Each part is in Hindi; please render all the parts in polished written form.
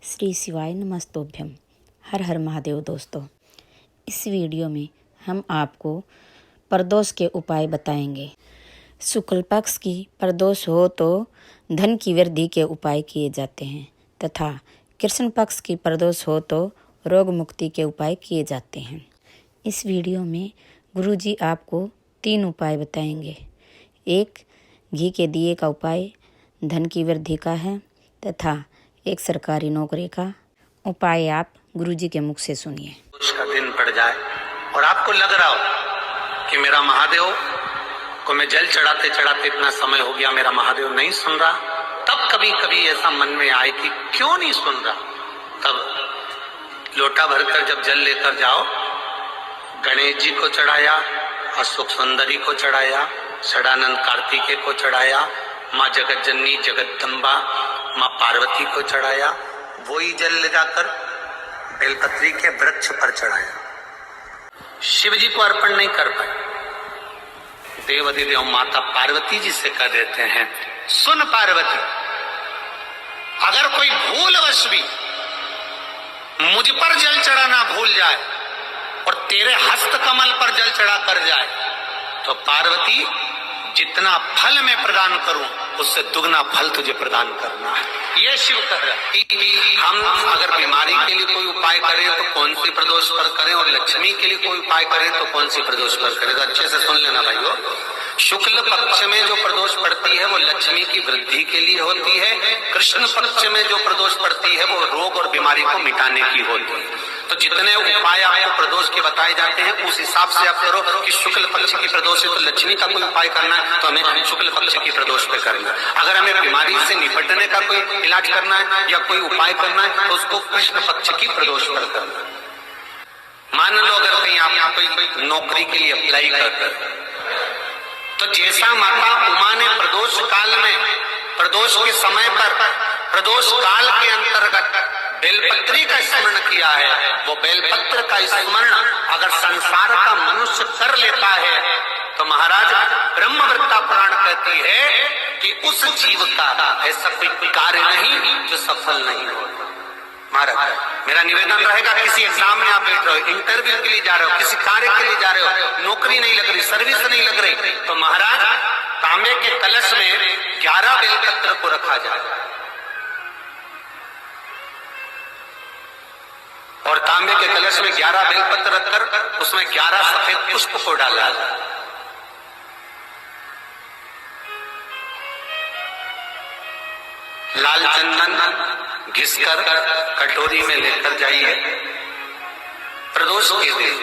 श्री शिवाय नमस्तोभ्यम। हर हर महादेव। दोस्तों, इस वीडियो में हम आपको प्रदोष के उपाय बताएंगे। शुक्ल पक्ष की प्रदोष हो तो धन की वृद्धि के उपाय किए जाते हैं तथा कृष्ण पक्ष की प्रदोष हो तो रोग मुक्ति के उपाय किए जाते हैं। इस वीडियो में गुरुजी आपको 3 उपाय बताएंगे। एक घी के दिए का उपाय धन की वृद्धि का है तथा एक सरकारी नौकरी का उपाय आप गुरुजी के मुख से सुनिए। उसका दिन पड़ जाए और आपको लग रहा हो कि मेरा महादेव को मैं जल चढ़ाते चढ़ाते इतना समय हो गया, मेरा महादेव नहीं सुन रहा, तब कभी कभी ऐसा मन में आए कि क्यों नहीं सुन रहा, तब लोटा भरकर जब जल लेकर जाओ, गणेश जी को चढ़ाया, अशोक सुंदरी को चढ़ाया, षडानंद कार्तिकेय को चढ़ाया, माँ जगत जननी जगदम्बा माँ पार्वती को चढ़ाया, वही जल ले जाकर बेलपत्री के वृक्ष पर चढ़ाया। शिव जी को अर्पण नहीं कर पाए। देवाधिदेव माता पार्वती जी से कह देते हैं, सुन पार्वती, अगर कोई भूलवश भी मुझ पर जल चढ़ाना भूल जाए और तेरे हस्त कमल पर जल चढ़ा कर जाए तो पार्वती जितना फल मैं प्रदान करूं उससे दुगना फल तुझे प्रदान करना है। ये शिव कह रहा है। हम अगर बीमारी के लिए कोई उपाय करें तो कौन सी प्रदोष पर करें, और लक्ष्मी के लिए कोई उपाय करें तो कौन सी प्रदोष पर करें, तो अच्छे से सुन लेना भाइयों। शुक्ल पक्ष में जो प्रदोष पड़ती है वो लक्ष्मी की वृद्धि के लिए होती है। कृष्ण पक्ष में जो प्रदोष पड़ती है वो रोग और बीमारी को मिटाने की होती है। तो जितने उपाय आपको प्रदोष के बताए जाते हैं उस हिसाब से आप करो कि शुक्ल पक्ष की प्रदोष है तो लक्ष्मी का कोई उपाय करना है तो हमें शुक्ल पक्ष की प्रदोष पे करना है। अगर हमें बीमारी से निपटने का कोई इलाज करना है या कोई उपाय करना है तो उसको कृष्ण पक्ष की प्रदोष पर करना है। मान लो अगर कहीं आप कोई नौकरी के लिए अप्लाई कर तो जैसा माता उमा ने प्रदोष काल में प्रदोष के समय पर प्रदोष काल के अंतर्गत बेलपत्री का स्मरण किया है, वो बेलपत्र का स्मरण अगर संसार का मनुष्य कर लेता है तो महाराज ब्रह्मवृत्ता पुराण कहती है कि उस जीव का ऐसा कोई कार्य नहीं जो सफल नहीं हो। महाराज मेरा निवेदन रहेगा, किसी एग्जाम में आप बैठ रहे हो, इंटरव्यू के लिए जा रहे हो, किसी कार्य के लिए जा रहे हो, नौकरी नहीं लग रही, सर्विस नहीं लग रही, तो महाराज तांबे के कलश में 11 बेलपत्र को रखा जाए और तांबे के कलश में 11 बेलपत्र रखकर उसमें 11 सफेद पुष्प को डाला जाए। लाल चंदन घिसकर कटोरी में लेकर जाइए। प्रदोष के दिन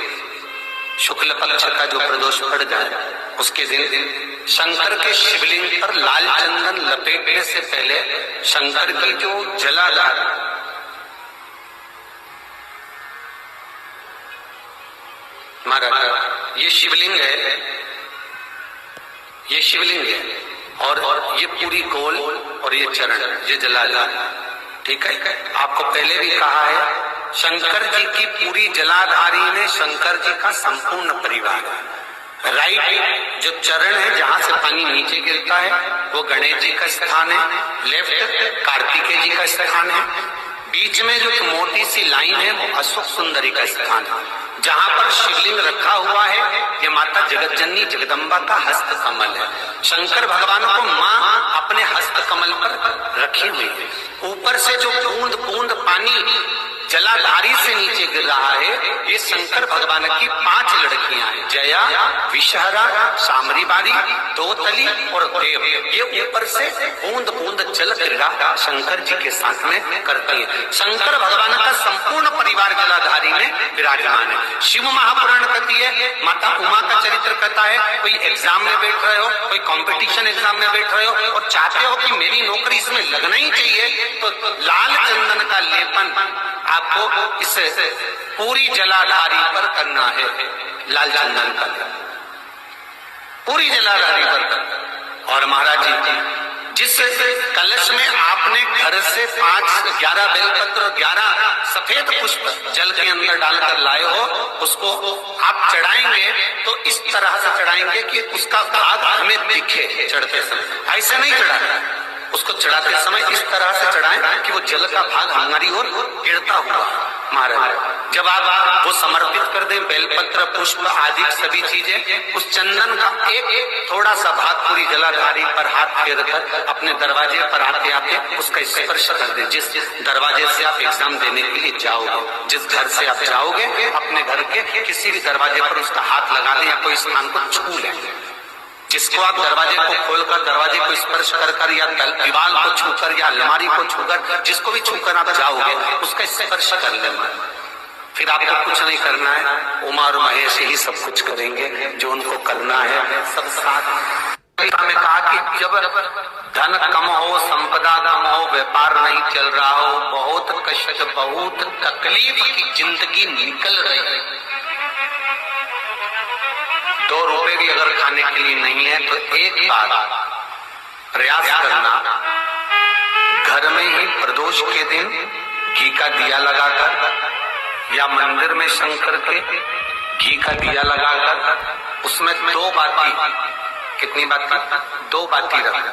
शुक्ल पक्ष का जो प्रदोष पड़ जाए उसके दिन शंकर के शिवलिंग पर लाल चंदन लपेटने से पहले शंकर की जो जलाधार महाराज ये शिवलिंग है, ये शिवलिंग है और ये पूरी गोल और ये चरण ये जलाधार, ठीक है। आपको पहले भी कहा है शंकर जी की पूरी जलाधारी में शंकर जी का संपूर्ण परिवार है। राइट जो चरण है जहां से पानी नीचे गिरता है वो गणेश जी का स्थान है, लेफ्ट कार्तिकेय जी का स्थान है, बीच में जो मोटी सी लाइन है वो अशोक सुंदरी का स्थान है। जहां पर शिवलिंग रखा हुआ है ये माता जगत जननी जगदम्बा का हस्त कमल है। शंकर भगवान को माँ अपने हस्त कमल पर रखी हुई है। ऊपर से जो बूंद बूंद पानी जलाधारी से नीचे गिर रहा है ये शंकर भगवान की 5 लड़कियां हैं, जया, विषहरा, सामरीबारी, दोतली और देव। ये ऊपर से बूंद बूंद जल गिरा शंकर जी के साथ में करती है। शंकर भगवान का संपूर्ण परिवार जलाधारी में विराजमान है। शिव महापुराण कहती है, माता उमा का चरित्र कहता है, कोई एग्जाम में बैठ रहे हो, कोई कंपटीशन एग्जाम में बैठ रहे हो और चाहते हो कि मेरी नौकरी इसमें लगना ही चाहिए तो लाल चंदन का लेपन आपको इस पूरी जलाधारी पर करना है। लाल चंदन का पूरी जलाधारी पर करना। और महाराज जी जिस कलश में आपने घर से 11 बेलपत्र 11 सफेद पुष्प जल के अंदर डालकर लाए हो उसको आप चढ़ाएंगे तो इस तरह से चढ़ाएंगे कि उसका भाग हमें दिखे चढ़ते समय। ऐसे नहीं चढ़ाना, उसको चढ़ाते समय इस तरह से चढ़ाएं कि वो जल का भाग हमारी ओर गिरता हुआ महाराज। जब आप वो समर्पित कर दें बेलपत्र पुष्प आदि सभी चीजें, उस चंदन का एक थोड़ा सा भाग पूरी जलाधारी पर हाथ फेर कर अपने दरवाजे पर आते आते उसका स्पर्श कर दें। जिस दरवाजे से आप एग्जाम देने के लिए जाओगे, जिस घर से आप जाओगे, अपने घर के किसी भी दरवाजे पर उसका हाथ लगा दें या कोई स्थान को छू लें। जिसको आप दरवाजे को खोलकर दरवाजे को स्पर्श कर या दीवार को छूकर या अलमारी को छूकर, जिसको भी छूकर आप जाओगे उसका स्पर्श कर लेना। फिर आपको कुछ नहीं करना है, उमा और महेश ही सब कुछ करेंगे जो उनको करना है। सब साथ में कहा कि जब धन कम हो, संपदा कम हो, व्यापार नहीं चल रहा हो, बहुत कष्ट बहुत तकलीफ की जिंदगी निकल रही है, 2 रुपए भी अगर खाने के लिए नहीं है तो एक बार प्रयास करना, घर में ही प्रदोष के दिन घी का दिया लगाकर या मंदिर में शंकर के घी का दिया लगाकर उसमें 2 बाती, कितनी बाती? 2 बाती रखना।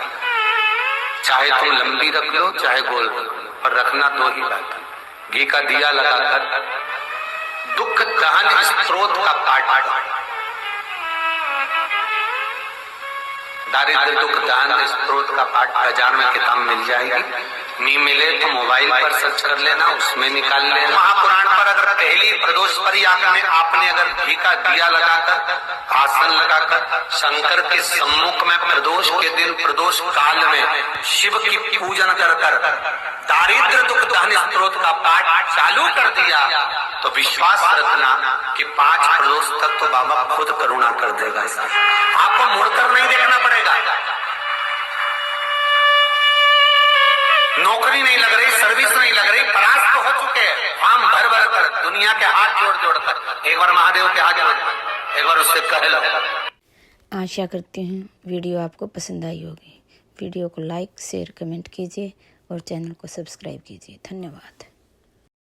चाहे तुम लंबी रख लो चाहे गोल रख लो, पर रखना 2 ही बाती। घी का दिया लगाकर दुख दहन स्त्रोत का पाठ, दारिद्र दुख दान स्त्रोत का पाठ बाजार में किताब मिल जाएगी। नहीं मिले तो मोबाइल पर सर्च कर लेना, उसमें निकाल लेना। महापुराण पर अगर पहली प्रदोष पर ही आपने अगर घी का दिया लगाकर आसन लगाकर शंकर के सम्मुख में प्रदोष के दिन प्रदोष काल में शिव की पूजन कर दारिद्र दुख दहन स्त्रोत का पाठ चालू कर दिया तो विश्वास रखना कि 5 प्रदोष तक तो बाबा खुद करुणा कर देगा। आपको मुड़कर नहीं देखना पड़ेगा। नौकरी नहीं लग रही, सर्विस नहीं लग रही, परास्त तो हो चुके हैं, फॉर्म भर भर कर दुनिया के हाथ जोड़ जोड़ कर एक बार महादेव के हाथ जोड़, एक बार उससे कह लो। आशा करती हूँ वीडियो आपको पसंद आई होगी। वीडियो को लाइक शेयर कमेंट कीजिए और चैनल को सब्सक्राइब कीजिए। धन्यवाद।